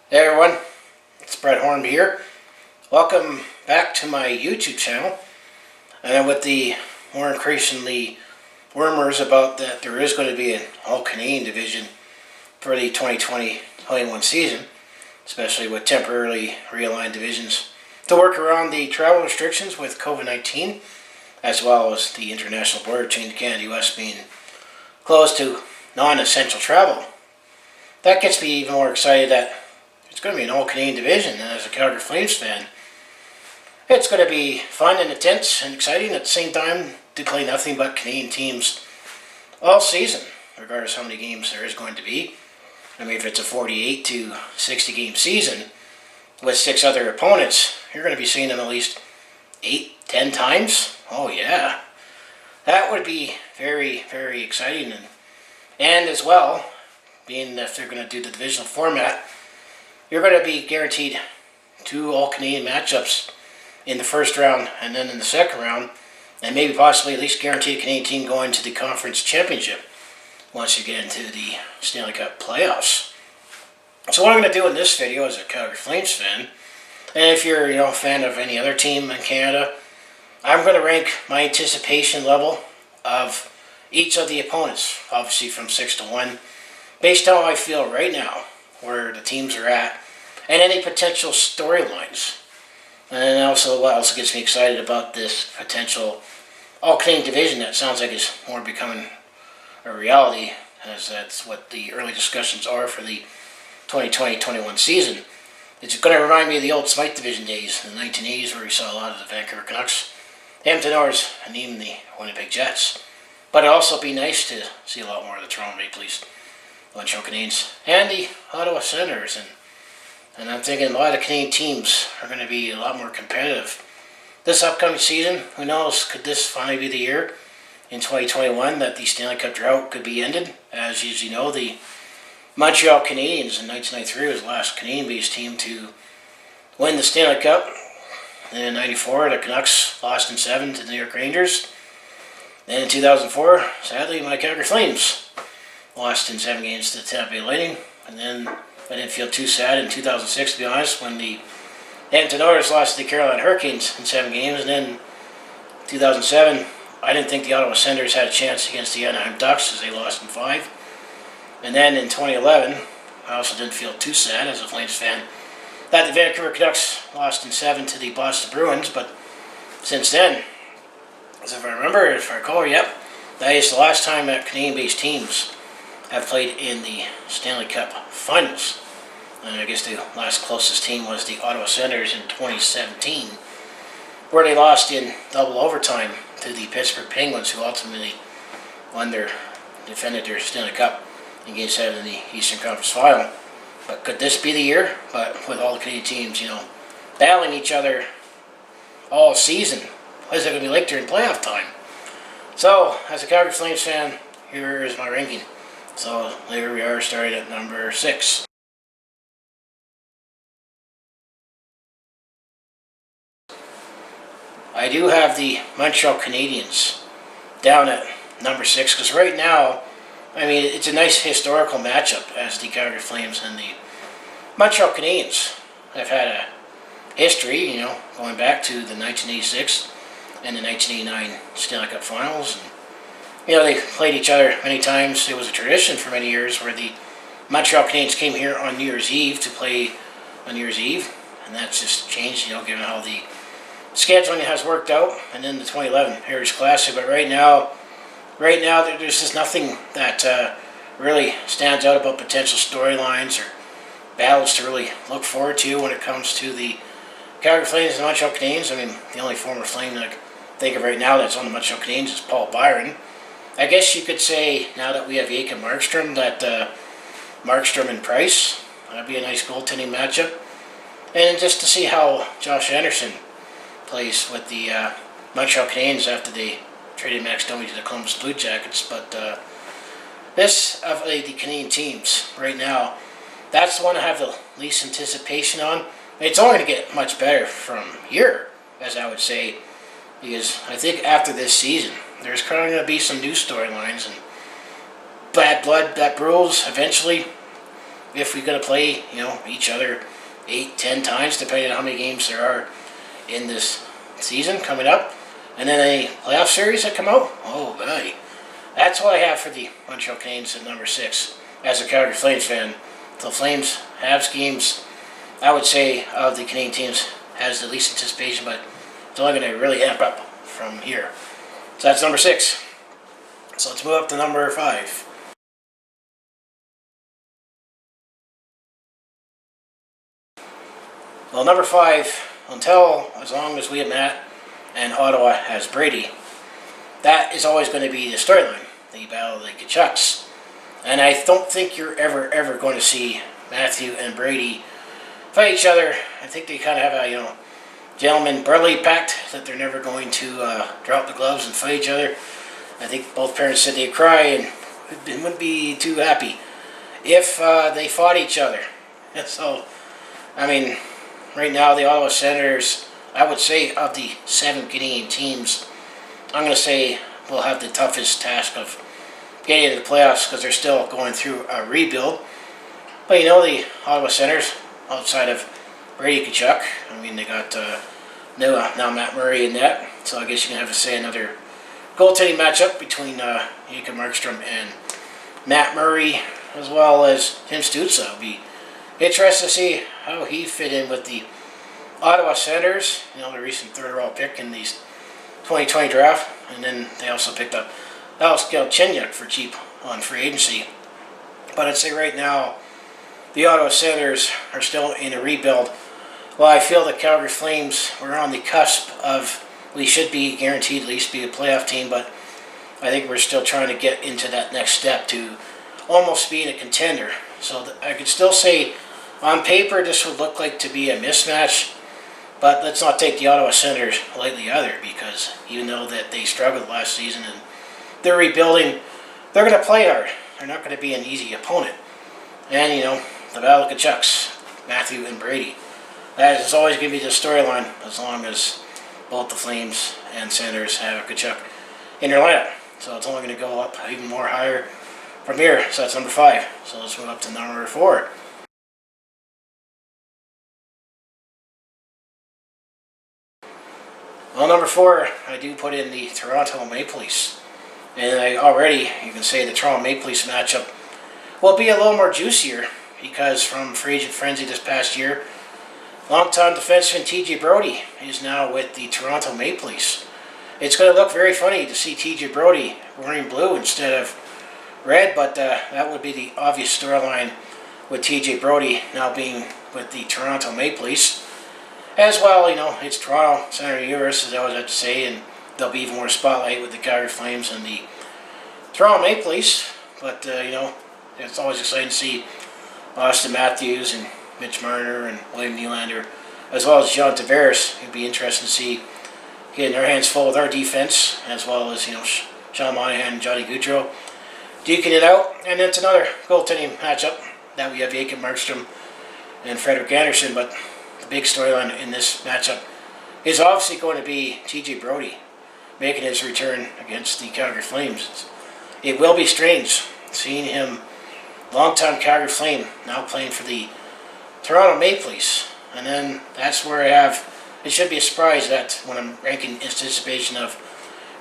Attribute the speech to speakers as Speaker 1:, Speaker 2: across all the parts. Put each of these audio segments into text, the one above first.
Speaker 1: Hey everyone, it's Brett Hornby here. Welcome back to my YouTube channel. And with the more increasingly rumors about that there is going to be an all-Canadian division for the 2020-21 season, especially with temporarily realigned divisions to work around the travel restrictions with COVID-19, as well as the international border between Canada and the US being closed to non-essential travel. That gets me even more excited that it's going to be an all-Canadian division, and as a Calgary Flames fan, it's going to be fun and intense and exciting at the same time to play nothing but Canadian teams all season, regardless how many games there is going to be. I mean, if it's a 48 to 60 game season with 6 other opponents, you're going to be seeing them at least 8-10 times. Oh yeah, that would be very, very exciting, and as well, being that they're going to do the divisional format, you're going to be guaranteed 2 all-Canadian matchups in the first round and then in the second round, and maybe possibly at least guarantee a Canadian team going to the conference championship once you get into the Stanley Cup playoffs. So what I'm going to do in this video as a Calgary Flames fan, and if you're a fan of any other team in Canada, I'm going to rank my anticipation level of each of the opponents, obviously from 6 to 1, based on how I feel right now, where the teams are at, and any potential storylines. And also what also gets me excited about this potential all-Canadian division that sounds like it's more becoming a reality, as that's what the early discussions are for the 2020-21 season. It's going to remind me of the old Smythe Division days in the 1980s, where we saw a lot of the Vancouver Canucks, Edmonton Oilers, and even the Winnipeg Jets. But it'd also be nice to see a lot more of the Toronto Maple Leafs, Montreal Canadiens, and the Ottawa Senators, and I'm thinking a lot of Canadian teams are going to be a lot more competitive this upcoming season. Who knows, could this finally be the year in 2021 that the Stanley Cup drought could be ended? As you know, the Montreal Canadiens in 1993 was the last Canadian-based team to win the Stanley Cup. And in 94, the Canucks lost in 7 to the New York Rangers. Then in 2004, sadly, my Calgary Flames lost in 7 games to the Tampa Bay Lightning. And then I didn't feel too sad in 2006, to be honest, when the Edmonton Oilers lost to the Carolina Hurricanes in 7 games. And then 2007, I didn't think the Ottawa Senators had a chance against the Anaheim Ducks, as they lost in 5. And then in 2011, I also didn't feel too sad as a Flames fan that the Vancouver Canucks lost in 7 to the Boston Bruins. But since then, as if I remember, if I recall, yep, that is the last time that Canadian-based teams have played in the Stanley Cup Finals. And I guess the last closest team was the Ottawa Senators in 2017, where they lost in double overtime to the Pittsburgh Penguins, who ultimately defended their Stanley Cup in Game 7 in the Eastern Conference Final. But could this be the year? But with all the Canadian teams, battling each other all season, what is it going to be like during playoff time? So, as a Calgary Flames fan, here is my ranking. So there we are, starting at number 6. I do have the Montreal Canadiens down at number 6, because right now, I mean, it's a nice historical matchup, as the Calgary Flames and the Montreal Canadiens have had a history, going back to the 1986 and the 1989 Stanley Cup Finals. And they played each other many times. It was a tradition for many years where the Montreal Canadiens came here on New Year's Eve to play on New Year's Eve. And that's just changed, given how the scheduling has worked out. And then the 2011 Heritage Classic. But right now, there's just nothing that really stands out about potential storylines or battles to really look forward to when it comes to the Calgary Flames and the Montreal Canadiens. I mean, the only former Flame that I can think of right now that's on the Montreal Canadiens is Paul Byron. I guess you could say, now that we have Yake and Markstrom, that Markstrom and Price, that'd be a nice goaltending matchup. And just to see how Josh Anderson plays with the Montreal Canadiens after they traded Max Domi to the Columbus Blue Jackets. But this of the Canadian teams right now, that's the one I have the least anticipation on. It's only going to get much better from here, as I would say, because I think after this season, there's kind of going to be some new storylines and bad blood that brews eventually if we're going to play, each other 8-10 times, depending on how many games there are in this season coming up. And then a playoff series that come out. Oh, boy. That's what I have for the Montreal Canadiens at number 6. As a Calgary Flames fan, the Flames have games, I would say, of the Canadian teams, has the least anticipation, but it's only going to really amp up from here. So that's number 6. So let's move up to number 5. Well, number 5, until as long as we have Matt and Ottawa has Brady, that is always going to be the storyline, the battle of the Canucks. And I don't think you're ever going to see Matthew and Brady fight each other. I think they kind of have a, gentleman brotherly pact that they're never going to drop the gloves and fight each other. I think both parents said they'd cry and wouldn't be too happy if they fought each other. And so, I mean, right now the Ottawa Senators, I would say of the 7 Canadian teams, I'm going to say will have the toughest task of getting into the playoffs because they're still going through a rebuild. But the Ottawa Senators, outside of Brady Tkachuk, I mean, they got now Matt Murray in net, so I guess you can have to say another goaltending matchup between Jacob Markstrom and Matt Murray, as well as Tim Stützle. It'll be interesting to see how he fit in with the Ottawa Senators, the recent third overall pick in the 2020 draft, and then they also picked up Alex Galchenyuk for cheap on free agency. But I'd say right now, the Ottawa Senators are still in a rebuild. Well, I feel the Calgary Flames were on the cusp of, we should be guaranteed at least be a playoff team, but I think we're still trying to get into that next step to almost being a contender. So I could still say, on paper, this would look like to be a mismatch, but let's not take the Ottawa Senators lightly either, because even though that they struggled last season and they're rebuilding, they're going to play hard. They're not going to be an easy opponent. And, the battle of the Canucks, Matthew and Brady. That is always going to be the storyline as long as both the Flames and Senators have a Tkachuk in their lineup. So it's only going to go up even more higher from here. So that's number 5. So let's move up to number 4. Well, number 4, I do put in the Toronto Maple Leafs. And you can say the Toronto Maple Leafs matchup will be a little more juicier because from free agent frenzy this past year, longtime defenseman T.J. Brodie is now with the Toronto Maple Leafs. It's going to look very funny to see T.J. Brodie wearing blue instead of red, but that would be the obvious storyline with T.J. Brodie now being with the Toronto Maple Leafs. As well, it's Toronto Center Universe, as I always have to say, and there'll be even more spotlight with the Calgary Flames and the Toronto Maple Leafs. But, it's always exciting to see Austin Matthews and Mitch Marner and William Nylander, as well as John Tavares. It'd be interesting to see getting their hands full with our defense, as well as, Sean Monahan and Johnny Gaudreau duking it out. And it's another goaltending matchup that we have Jacob Markstrom and Frederik Andersen. But the big storyline in this matchup is obviously going to be T.J. Brodie making his return against the Calgary Flames. It will be strange seeing him, longtime Calgary Flame, now playing for the Toronto Maple Leafs. And then that's where it should be a surprise that when I'm ranking anticipation of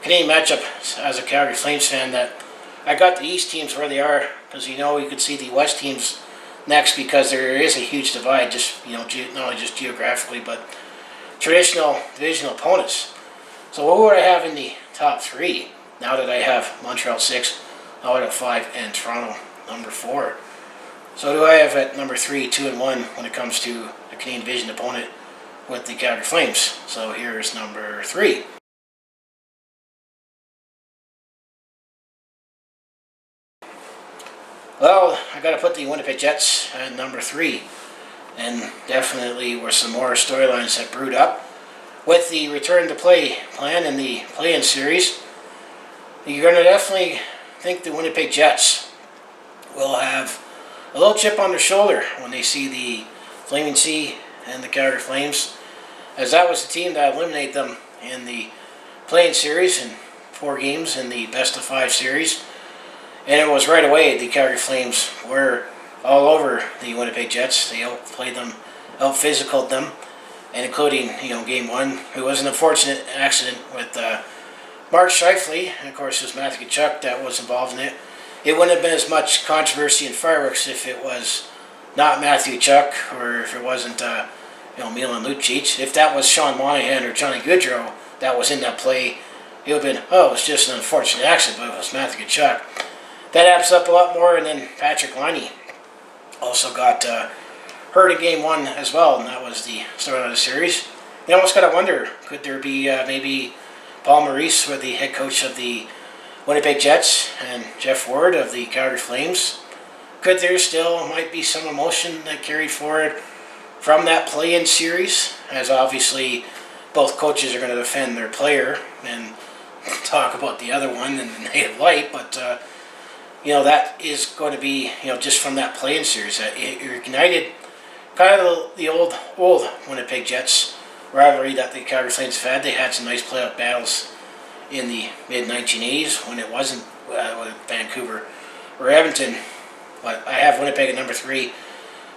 Speaker 1: Canadian matchup as a Calgary Flames fan, that I got the East teams where they are, because you could see the West teams next, because there is a huge divide, just not only just geographically, but traditional divisional opponents. So what would I have in the top 3 now that I have Montreal 6, Ottawa 5, and Toronto number 4? So do I have at number 3, 2 and 1 when it comes to a Canadian division opponent with the Calgary Flames. So here's number 3. Well, I got to put the Winnipeg Jets at number 3, and definitely were some more storylines that brewed up with the return to play plan in the play-in series. You're going to definitely think the Winnipeg Jets will have a little chip on their shoulder when they see the Flaming Sea and the Calgary Flames, as that was the team that eliminated them in the play-in series in 4 games in the best-of-5 series. And it was right away the Calgary Flames were all over the Winnipeg Jets. They outplayed them, out-physicaled them, and including, game one, it was an unfortunate accident with Mark Scheifele, and of course it was Matthew Tkachuk that was involved in it. It wouldn't have been as much controversy and fireworks if it was not Matthew Tkachuk, or if it wasn't Milan Lucic. If that was Sean Monahan or Johnny Gaudreau that was in that play, it would have been, oh, it's just an unfortunate accident, but it was Matthew Tkachuk. That amps up a lot more, and then Patrick Laine also got hurt in game one as well, and that was the start of the series. You almost got to wonder, could there be maybe Paul Maurice, with the head coach of the Winnipeg Jets, and Jeff Ward of the Calgary Flames? Could there still might be some emotion that carried forward from that play-in series, as obviously both coaches are going to defend their player and talk about the other one in the negative light, but that is going to be just from that play-in series that it ignited kind of the old Winnipeg Jets rivalry that the Calgary Flames have had. They had some nice playoff battles in the mid-1980s when it wasn't with Vancouver or Edmonton. But I have Winnipeg at number 3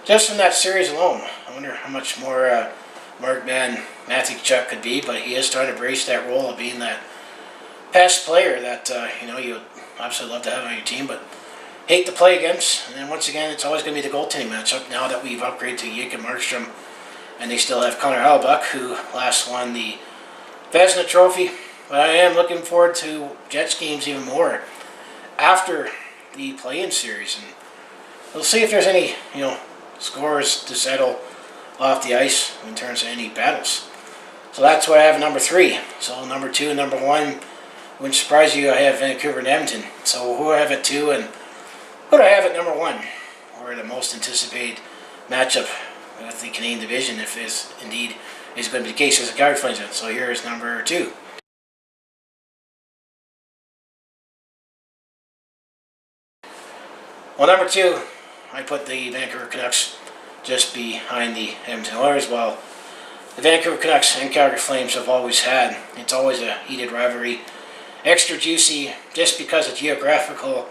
Speaker 1: just from that series alone. I wonder how much more marked man Matthew Tkachuk could be, but he is starting to embrace that role of being that past player that you absolutely love to have on your team, but hate to play against. And then once again, it's always going to be the goaltending matchup now that we've upgraded to Jacob Markstrom, and they still have Connor Hellebuyck, who last won the Vezina Trophy. But I am looking forward to Jets games even more after the play-in series, and we'll see if there's any scores to settle off the ice in terms of any battles. So that's what I have at number 3. So number 2 and number 1, wouldn't surprise you, I have Vancouver and Edmonton. So who do I have at 2 and who do I have at number 1? Or the most anticipated matchup with the Canadian division, if this indeed is going to be the case as the Calgary Flames. So here is number 2. Well, number 2, I put the Vancouver Canucks just behind the Edmonton Oilers. While the Vancouver Canucks and Calgary Flames have always had, it's always a heated rivalry, extra juicy just because of geographical,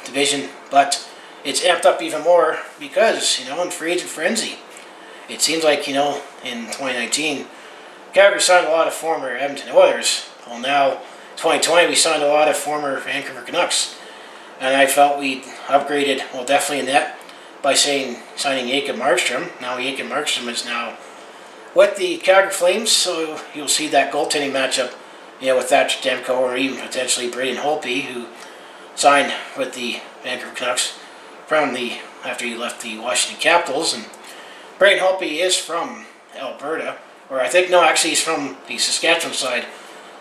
Speaker 1: division, but it's amped up even more because, in free agent frenzy. It seems like, in 2019, Calgary signed a lot of former Edmonton Oilers. Well, now, 2020, we signed a lot of former Vancouver Canucks. And I felt we upgraded, definitely in that, by signing Jacob Markstrom. Now Jacob Markstrom is now with the Calgary Flames, so you'll see that goaltending matchup, with Thatcher Demko or even potentially Braden Holtby, who signed with the Vancouver Canucks after he left the Washington Capitals. And Braden Holtby is from Alberta, or actually he's from the Saskatchewan side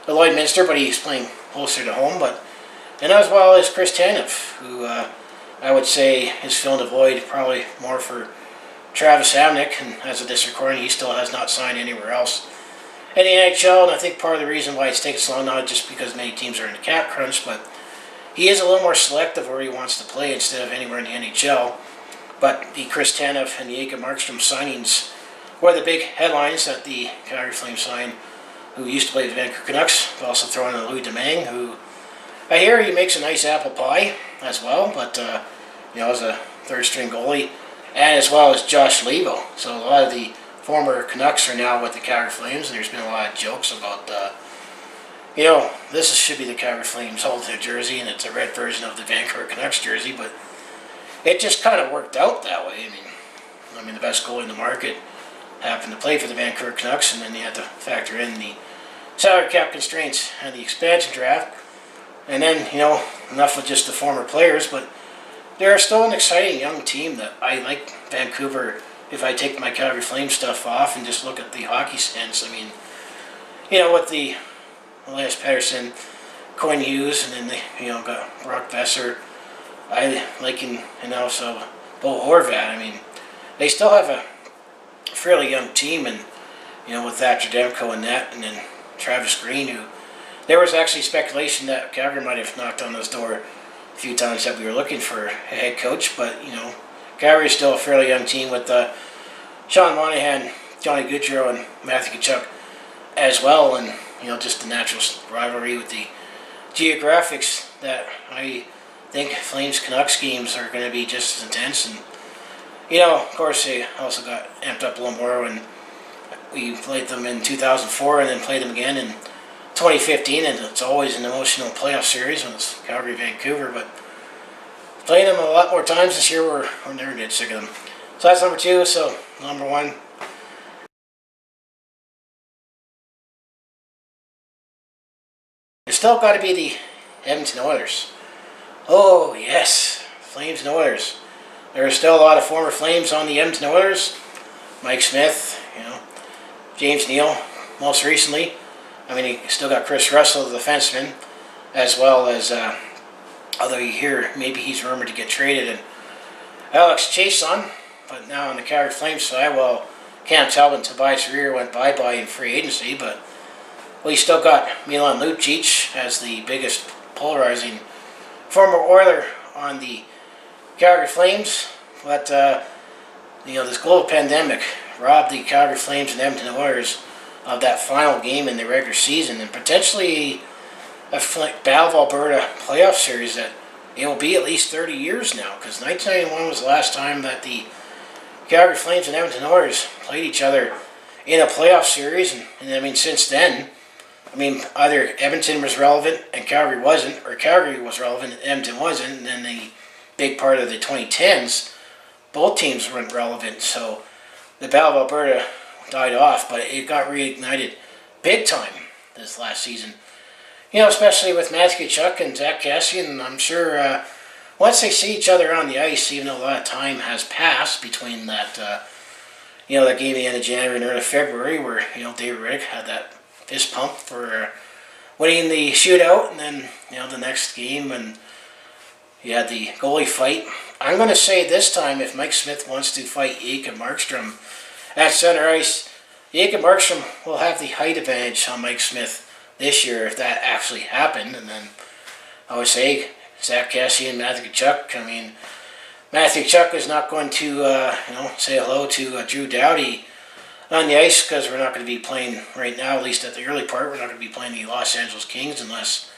Speaker 1: of Lloydminster, but he's playing closer to home. And as well as Chris Tanev, who I would say is filling the void probably more for Travis Hamonic, and as of this recording, he still has not signed anywhere else in the NHL. And I think part of the reason why it's taken so long, not just because many teams are in the cap crunch, but he is a little more selective where he wants to play instead of anywhere in the NHL. But the Chris Tanev and the Jacob Markstrom signings were the big headlines that the Calgary Flames signed, who used to play with the Vancouver Canucks, but also throwing in Louis Domingue, who I hear he makes a nice apple pie as well, but as a third-string goalie, and as well as Josh Leivo. So a lot of the former Canucks are now with the Calgary Flames, and there's been a lot of jokes about, this should be the Calgary Flames alternate jersey, and it's a red version of the Vancouver Canucks jersey, but it just kind of worked out that way. I mean, the best goalie in the market happened to play for the Vancouver Canucks, and then you had to factor in the salary cap constraints and the expansion draft. And then, enough with just the former players, but they're still an exciting young team that I like Vancouver. If I take my Calgary Flames stuff off and just look at the hockey stance, with the Elias Pettersson, Quinn Hughes, and then got Brock Besser, I like him, and also Bo Horvat. They still have a fairly young team, and with Thatcher Demko and that, and then Travis Green, who there was actually speculation that Calgary might have knocked on his door a few times that we were looking for a head coach, but Calgary is still a fairly young team with Sean Monahan, Johnny Gaudreau, and Matthew Tkachuk as well, and just the natural rivalry with the geographics that I think Flames Canucks games are going to be just as intense. And you know, of course, they also got amped up a little more when we played them in 2004 and then played them again in 2015. And it's always an emotional playoff series when it's Calgary Vancouver. But playing them a lot more times this year, we're never get sick of them. So that's number 2. So number 1. It's still got to be the Edmonton Oilers. Oh yes, Flames and Oilers. There are still a lot of former Flames on the Edmonton Oilers. Mike Smith, you know, James Neal, most recently. I mean, he still got Chris Russell, the defenseman, as well as, although you hear maybe he's rumored to get traded, and Alex Chason. But now on the Calgary Flames side, well, Cam Talbot and Tobias Rear went bye-bye in free agency, but well, you still got Milan Lucic as the biggest polarizing former Oiler on the Calgary Flames. But, you know, this global pandemic robbed the Calgary Flames and Edmonton Oilers of that final game in the regular season and potentially a Battle of Alberta playoff series that it will be at least 30 years now, because 1991 was the last time that the Calgary Flames and Edmonton Oilers played each other in a playoff series, and I mean, since then, I mean, either Edmonton was relevant and Calgary wasn't, or Calgary was relevant and Edmonton wasn't, and then the big part of the 2010s, both teams weren't relevant, so the Battle of Alberta died off, but it got reignited big time this last season. You know, especially with Matthew Tkachuk and Zach Kassian. I'm sure once they see each other on the ice, even though a lot of time has passed between that, you know, that game at the end of January and early February, where, you know, David Rick had that fist pump for winning the shootout, and then, you know, the next game, and you had the goalie fight. I'm going to say this time, if Mike Smith wants to fight Jacob Markstrom at center ice, Jacob Markstrom will have the height advantage on Mike Smith this year if that actually happened. And then I would say Zach Kassian and Matthew Tkachuk. I mean, Matthew Tkachuk is not going to, you know, say hello to Drew Doughty on the ice, because we're not going to be playing right now, at least at the early part. We're not going to be playing the Los Angeles Kings unless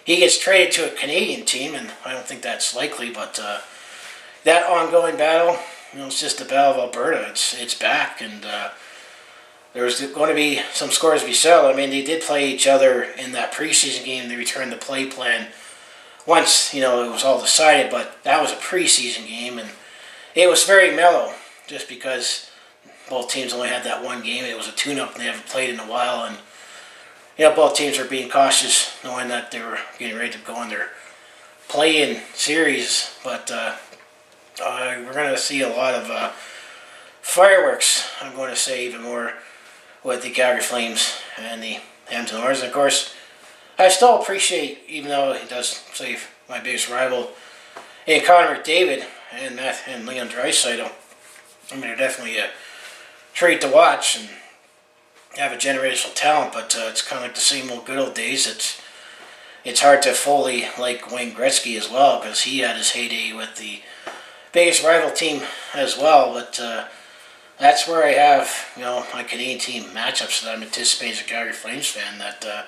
Speaker 1: he gets traded to a Canadian team, and I don't think that's likely. But that ongoing battle, you know, it's just the Battle of Alberta. It's back, and there's going to be some scores to be settled. I mean, they did play each other in that preseason game. They returned the play plan once, you know, it was all decided, but that was a preseason game, and it was very mellow, just because both teams only had that one game. It was a tune-up, and they haven't played in a while, and you know, both teams are being cautious, knowing that they were getting ready to go on their play-in series. But we're going to see a lot of fireworks, I'm going to say, even more with the Calgary Flames and the Edmonton Oilers. And of course, I still appreciate, even though he does say my biggest rival in Connor McDavid and Leon Draisaitl, I mean, they're definitely a treat to watch and have a generational talent, but it's kind of like the same old good old days. It's hard to fully like Wayne Gretzky as well, because he had his heyday with the biggest rival team as well. But that's where I have, you know, my Canadian team matchups that I'm anticipating as a Calgary Flames fan. That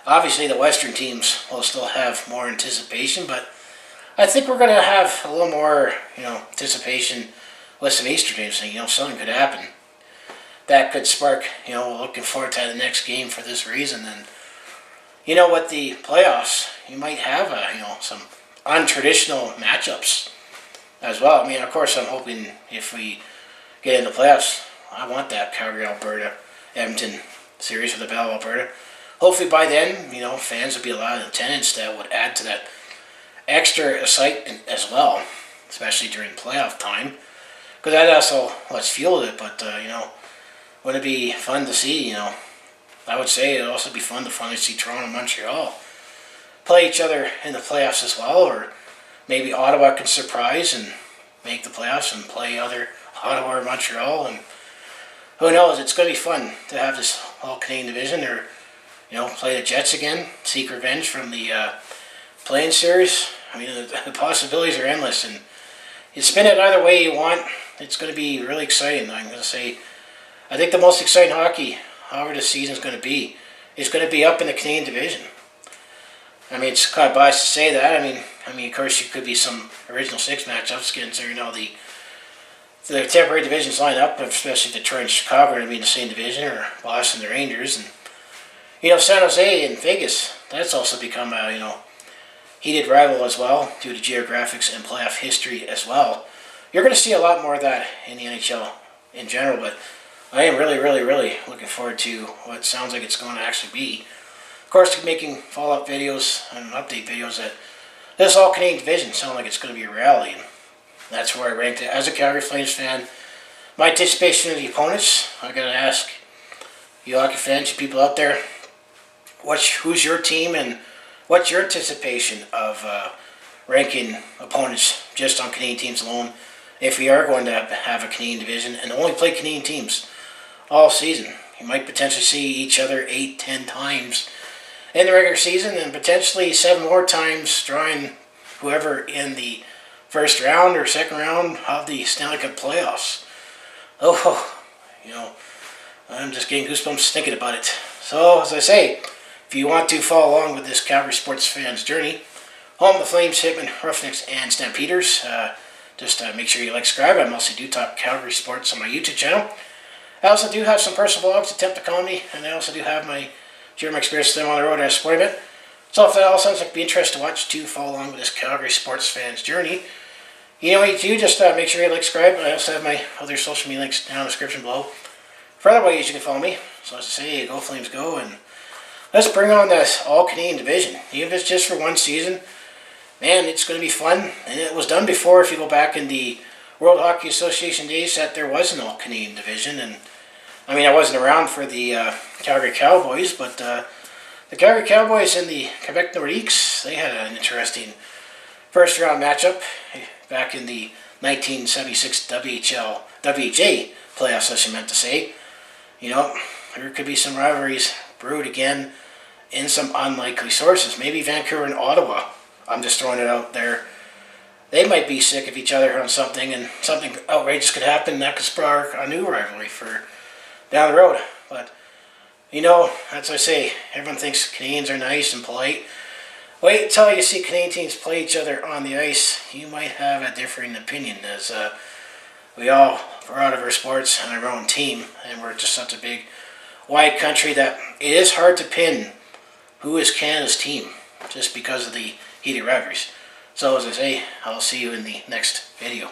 Speaker 1: obviously the Western teams will still have more anticipation, but I think we're going to have a little more, you know, anticipation with some Eastern teams. You know, something could happen that could spark, you know, looking forward to the next game for this reason. And you know, with the playoffs, you might have you know, some untraditional matchups as well. I mean, of course, I'm hoping if we get into playoffs, I want that Calgary Alberta Edmonton series for the Battle of Alberta. Hopefully by then, you know, fans would be allowed in attendance. That would add to that extra excitement as well, especially during playoff time, because that also what's fueled it. But you know, wouldn't it be fun to see, you know, I would say it'd also be fun to finally see Toronto and Montreal play each other in the playoffs as well, or maybe Ottawa can surprise and make the playoffs and play other Ottawa or Montreal, and who knows, it's going to be fun to have this all Canadian division, or, you know, play the Jets again, seek revenge from the playing series. I mean, the possibilities are endless, and you spin it either way you want, it's going to be really exciting. I'm going to say, I think the most exciting hockey, however this season is going to be up in the Canadian division. I mean, it's kind of biased to say that. I mean, I mean, of course, you could be some original six matchups considering all the temporary divisions line up, especially Detroit and Chicago are going to be in the same division, or Boston, the Rangers, and San Jose and Vegas. That's also become a heated rival as well due to geographics and playoff history as well. You're going to see a lot more of that in the NHL in general, but I am really, really, really looking forward to what sounds like it's going to actually be. Of course, making follow-up videos and update videos that this all-Canadian division sound like it's going to be a reality. And that's where I ranked it. As a Calgary Flames fan, my anticipation of the opponents, I got to ask you hockey fans, you people out there, who's your team and what's your anticipation of ranking opponents just on Canadian teams alone if we are going to have a Canadian division and only play Canadian teams all season? You might potentially see each other 8-10 times in the regular season and potentially 7 more times drawing whoever in the first round or second round of the Stanley Cup playoffs. Oh, I'm just getting goosebumps thinking about it. So, as I say, if you want to follow along with this Calgary sports fans journey, home of the Flames, Hitmen, Roughnecks, and Stampeders, just make sure you subscribe. I mostly do talk Calgary sports on my YouTube channel. I also do have some personal vlogs, attempt to comedy, and I also do have share my experience with them on the road as a sporting event. So if that all sounds like it'd be interesting to watch, to follow along with this Calgary sports fans journey, you know what you do, just make sure you subscribe. I also have my other social media links down in the description below for other ways you can follow me. So as I say, go Flames go, and let's bring on this all-Canadian division. Even if it's just for one season, man, it's going to be fun. And it was done before, if you go back in the World Hockey Association days, that there was an all-Canadian division. And I mean, I wasn't around for the Calgary Cowboys, but the Calgary Cowboys and the Quebec Nordiques, they had an interesting first-round matchup back in the 1976 WHA playoffs, as I meant to say. There could be some rivalries brewed again in some unlikely sources. Maybe Vancouver and Ottawa, I'm just throwing it out there, they might be sick of each other on something, and something outrageous could happen that could spark a new rivalry for down the road. But as I say, everyone thinks Canadians are nice and polite. Wait till you see Canadian teams play each other on the ice. You might have a differing opinion, as we all are out of our sports and our own team, and we're just such a big, wide country that it is hard to pin who is Canada's team just because of the heated rivalries. So as I say, I'll see you in the next video.